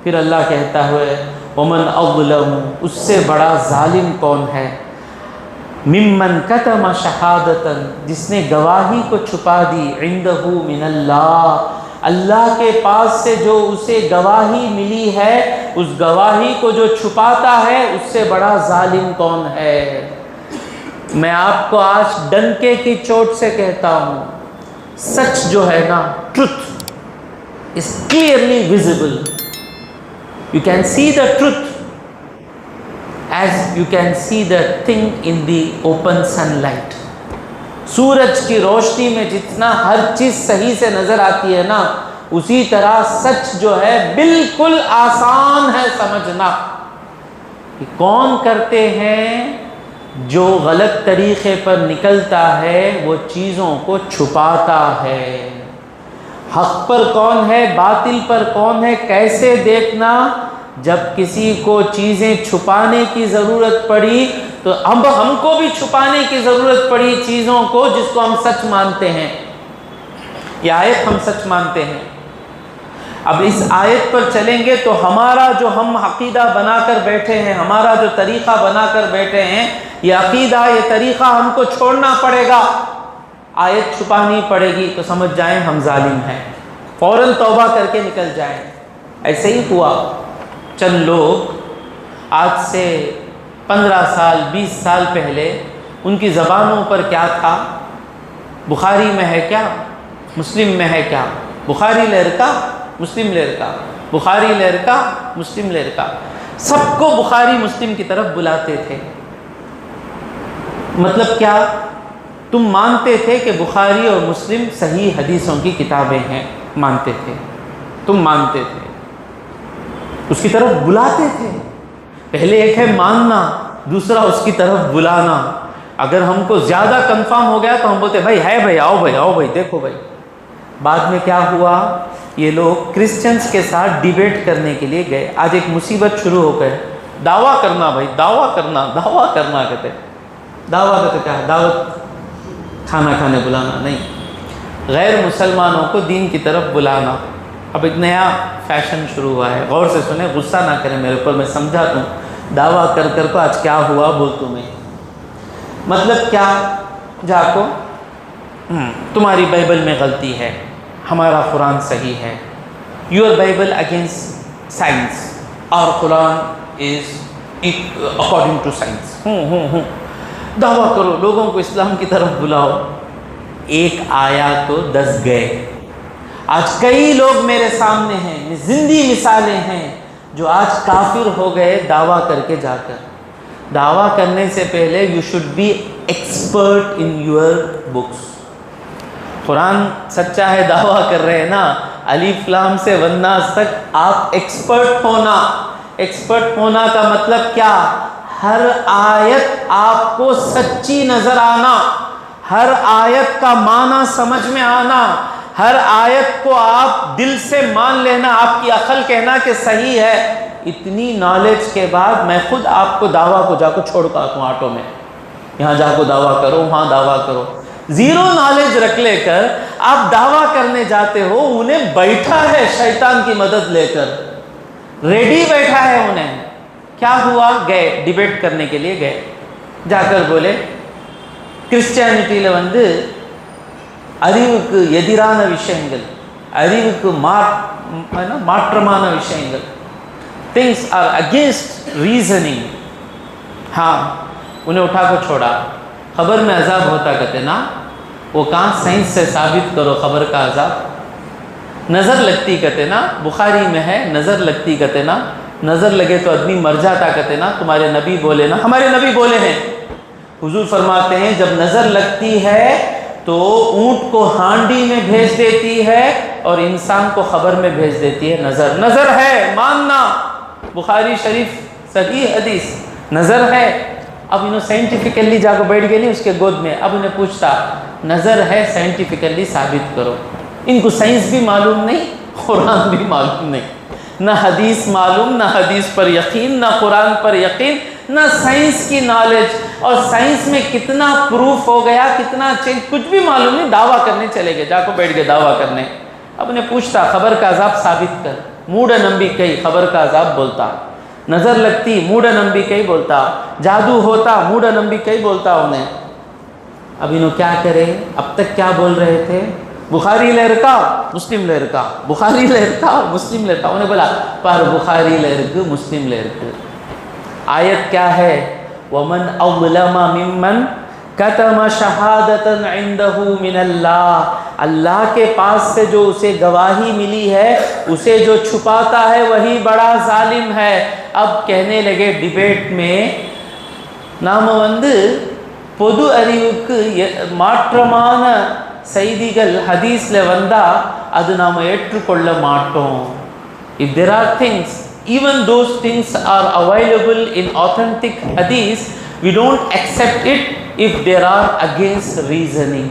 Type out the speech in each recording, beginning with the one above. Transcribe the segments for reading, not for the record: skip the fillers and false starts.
پھر اللہ کہتا ہے ومن اظلم، اس سے بڑا ظالم کون ہے، ممن کتم شہادتا، جس نے گواہی کو چھپا دی، عندہ من اللہ، اللہ کے پاس سے جو اسے گواہی ملی ہے اس گواہی کو جو چھپاتا ہے، اس سے بڑا ظالم کون ہے۔ میں آپ کو آج ڈنکے کی چوٹ سے کہتا ہوں، سچ جو ہے نا، truth is clearly visible, you can see the truth as you can see the thing in the open sunlight۔ سورج کی روشنی میں جتنا ہر چیز صحیح سے نظر آتی ہے نا، اسی طرح سچ جو ہے بالکل آسان ہے سمجھنا۔ کون کرتے ہیں؟ جو غلط طریقے پر نکلتا ہے وہ چیزوں کو چھپاتا ہے۔ حق پر کون ہے، باطل پر کون ہے، کیسے دیکھنا؟ جب کسی کو چیزیں چھپانے کی ضرورت پڑی تو اب ہم کو بھی چھپانے کی ضرورت پڑی چیزوں کو جس کو ہم سچ مانتے ہیں۔ یہ آیت ہم سچ مانتے ہیں۔ اب اس آیت پر چلیں گے تو ہمارا جو ہم عقیدہ بنا کر بیٹھے ہیں، ہمارا جو طریقہ بنا کر بیٹھے ہیں، یہ عقیدہ، یہ طریقہ ہم کو چھوڑنا پڑے گا۔ آیت چھپانی پڑے گی تو سمجھ جائیں ہم ظالم ہیں، فوراً توبہ کر کے نکل جائیں۔ ایسے ہی ہوا، چند لوگ آج سے 15 سال 20 سال پہلے ان کی زبانوں پر کیا تھا؟ بخاری میں ہے کیا، مسلم میں ہے کیا، بخاری لرکا مسلم لرکا، بخاری لرکا مسلم لرکا، سب کو بخاری مسلم کی طرف بلاتے تھے۔ مطلب کیا؟ تم مانتے تھے کہ بخاری اور مسلم صحیح حدیثوں کی کتابیں ہیں، مانتے تھے، تم مانتے تھے، اس کی طرف بلاتے تھے۔ پہلے ایک ہے ماننا، دوسرا اس کی طرف بلانا۔ اگر ہم کو زیادہ کنفرم ہو گیا تو ہم بولتے بھائی ہے بھائی، آؤ بھائی، آؤ بھائی، دیکھو بھائی۔ بعد میں کیا ہوا؟ یہ لوگ کرسچنز کے ساتھ ڈیبیٹ کرنے کے لیے گئے۔ آج ایک مصیبت شروع ہو گئے، دعویٰ کرنا بھائی، دعویٰ کرنا، دعویٰ کرنا کہتے، دعویٰ کہتے کیا؟ دعوت کھانا کھانے بلانا نہیں، غیر مسلمانوں کو دین کی طرف بلانا۔ اب ایک نیا فیشن شروع ہوا ہے، غور سے سنیں، غصہ نہ کریں میرے اوپر، میں سمجھاتا ہوں۔ دعویٰ کر کر کو آج کیا ہوا بول تمہیں، مطلب کیا؟ جا کو تمہاری بائبل میں غلطی ہے، ہمارا قرآن صحیح ہے، یور بائبل اگینسٹ سائنس، اور قرآن از اکارڈنگ ٹو سائنس۔ دعویٰ کرو، لوگوں کو اسلام کی طرف بلاؤ۔ ایک آیا تو 10 گئے۔ آج کئی لوگ میرے سامنے ہیں، زندی مثالیں ہیں، جو آج کافر ہو گئے دعویٰ کر کے جا کر۔ دعویٰ کرنے سے پہلے you should be expert in your books. قرآن سچا ہے، دعویٰ کر رہے ہیں نا، الف لام سے والناس تک آپ ایکسپرٹ ہونا۔ ایکسپرٹ ہونا کا مطلب کیا؟ ہر آیت آپ کو سچی نظر آنا، ہر آیت کا معنی سمجھ میں آنا، ہر آیت کو آپ دل سے مان لینا، آپ کی عقل کہنا کہ صحیح ہے۔ اتنی نالج کے بعد میں خود آپ کو دعویٰ کو جا کو چھوڑ کے آتا ہوں آٹو میں، یہاں جا کو دعویٰ کرو، وہاں دعویٰ کرو۔ زیرو نالج رکھ لے کر آپ دعویٰ کرنے جاتے ہو، انہیں بیٹھا ہے شیطان کی مدد لے کر، ریڈی بیٹھا ہے انہیں۔ کیا ہوا؟ گئے ڈیبیٹ کرنے کے لیے گئے، جا کر بولے கிறிஸ்டியானிட்டியில் அறிவுக்கு எதிரான விஷயங்கள், அறிவுக்கு மாற்றமான விஷயங்கள், things are against reasoning, ہاں انہیں اٹھا کو چھوڑا۔ خبر میں عذاب ہوتا کہتے نا، وہ کہاں سائنس سے ثابت کرو خبر کا عذاب؟ نظر لگتی کہتے نا، بخاری میں ہے نظر لگتی کہتے نا، نظر لگے تو آدمی مر جاتا کہتے نا، تمہارے نبی بولے نا، ہمارے نبی بولے ہیں۔ حضور فرماتے ہیں جب نظر لگتی ہے تو اونٹ کو ہانڈی میں بھیج دیتی ہے اور انسان کو خبر میں بھیج دیتی ہے۔ نظر نظر ہے، ماننا، بخاری شریف صحیح حدیث، نظر ہے۔ اب انہوں سائنٹیفیکلی جا کے بیٹھ گئے نہیں اس کے گود میں، اب انہیں پوچھتا نظر ہے سائنٹیفیکلی ثابت کرو۔ ان کو سائنس بھی معلوم نہیں، قرآن بھی معلوم نہیں، نہ حدیث معلوم، نہ حدیث پر یقین، نہ قرآن پر یقین، نہ سائنس کی نالج، اور سائنس میں کتنا پروف ہو گیا، کتنا چینج، کچھ بھی معلوم نہیں، دعویٰ کرنے چلے گئے، جا کو بیٹھ گئے دعویٰ کرنے۔ اب انہیں پوچھتا خبر کا عذاب ثابت کر۔ موڈ نمبیکئی خبر کا عذاب بولتا، نظر لگتی موڈ نمبیکئی بولتا، جادو ہوتا موڈ نمبیکئی بولتا انہیں۔ اب انہوں کیا کرے؟ اب تک کیا بول رہے تھے؟ بخاری لرکا مسلم لرکا، بخاری لرکا مسلم لرکا، انہیں بولا پر بخاری لرک مسلم لرک۔ آیت کیا ہے؟ وَمَنْ أَظْلَمَ مِمَّنْ کتم شہادتاً عندہ من اللہ، اللہ کے پاس سے جو اسے گواہی ملی ہے اسے جو چھپاتا ہے وہی بڑا ظالم ہے۔ اب کہنے لگے ڈیبیٹ میں، نام وند பொது அறிவுக்கு மாற்றமான செய்திகள் ஹதீஸ்ல வந்தா அது நாம ஏற்றுக்கொள்ள மாட்டோம். If there are things, even those things are available in authentic hadith, we don't accept it if there are against reasoning.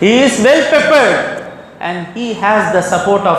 He is well prepared and he has the support of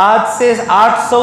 800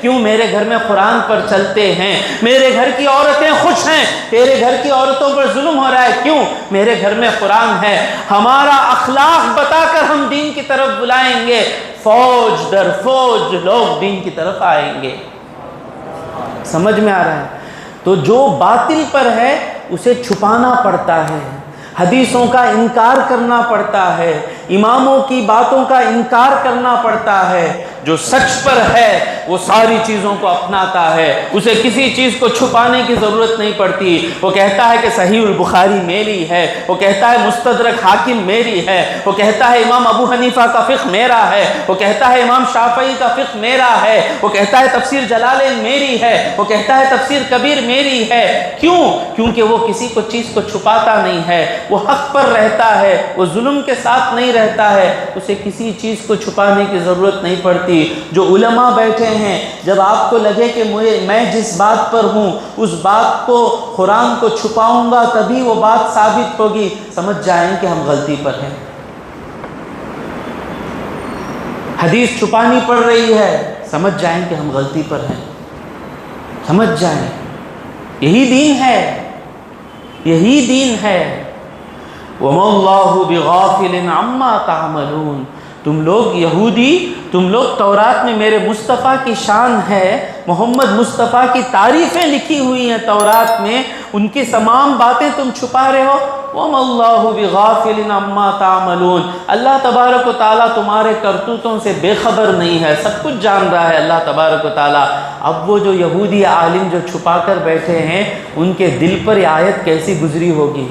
کیوں میرے گھر میں قرآن پر چلتے ہیں، میرے گھر کی عورتیں خوش ہیں، تیرے گھر کی عورتوں پر ظلم ہو رہا ہے، کیوں میرے گھر میں قرآن ہے۔ ہمارا اخلاق بتا کر ہم دین کی طرف بلائیں گے، فوج در فوج لوگ دین کی طرف آئیں گے۔ سمجھ میں آ رہا ہے؟ تو جو باطل پر ہے اسے چھپانا پڑتا ہے، حدیثوں کا انکار کرنا پڑتا ہے، اماموں کی باتوں کا انکار کرنا پڑتا ہے۔ جو سچ پر ہے وہ ساری چیزوں کو اپناتا ہے، اسے کسی چیز کو چھپانے کی ضرورت نہیں پڑتی۔ وہ کہتا ہے کہ صحیح البخاری میری ہے، وہ کہتا ہے مستدرک حاکم میری ہے، وہ کہتا ہے امام ابو حنیفہ کا فقہ میرا ہے، وہ کہتا ہے امام شافعی کا فقہ میرا ہے، وہ کہتا ہے تفسیر جلالین میری ہے، وہ کہتا ہے تفسیر کبیر میری ہے۔ کیوں؟ کیونکہ وہ کسی کو چیز کو چھپاتا نہیں ہے، وہ حق پر رہتا ہے، وہ ظلم کے ساتھ نہیں رہتا ہے، اسے کسی چیز کو چھپانے کی ضرورت نہیں پڑتی۔ جو علماء بیٹھے ہیں، جب آپ کو لگے کہ میں جس بات پر ہوں اس بات کو، قرآن کو چھپاؤں گا تبھی وہ بات ثابت ہوگی، سمجھ جائیں کہ ہم غلطی پر ہیں۔ حدیث چھپانی پڑ رہی ہے، سمجھ جائیں کہ ہم غلطی پر ہیں، سمجھ جائیں یہی دین ہے، یہی دین ہے۔ وَمَا اللَّهُ بِغَافِلٍ عَمَّا تَعْمَلُونَ۔ تم لوگ یہودی، تم لوگ تورات میں میرے مصطفیٰ کی شان ہے، محمد مصطفیٰ کی تعریفیں لکھی ہوئی ہیں تورات میں، ان کی تمام باتیں تم چھپا رہے ہو۔ وَمَا اللَّهُ بِغَافِلٍ عَمَّا تَعْمَلُونَ۔ اللہ تبارک و تعالیٰ تمہارے کرتوتوں سے بے خبر نہیں ہے، سب کچھ جان رہا ہے اللہ تبارک و تعالیٰ۔ اب وہ جو یہودی عالم جو چھپا کر بیٹھے ہیں، ان کے دل پر یہ آیت کیسی گزری ہوگی؟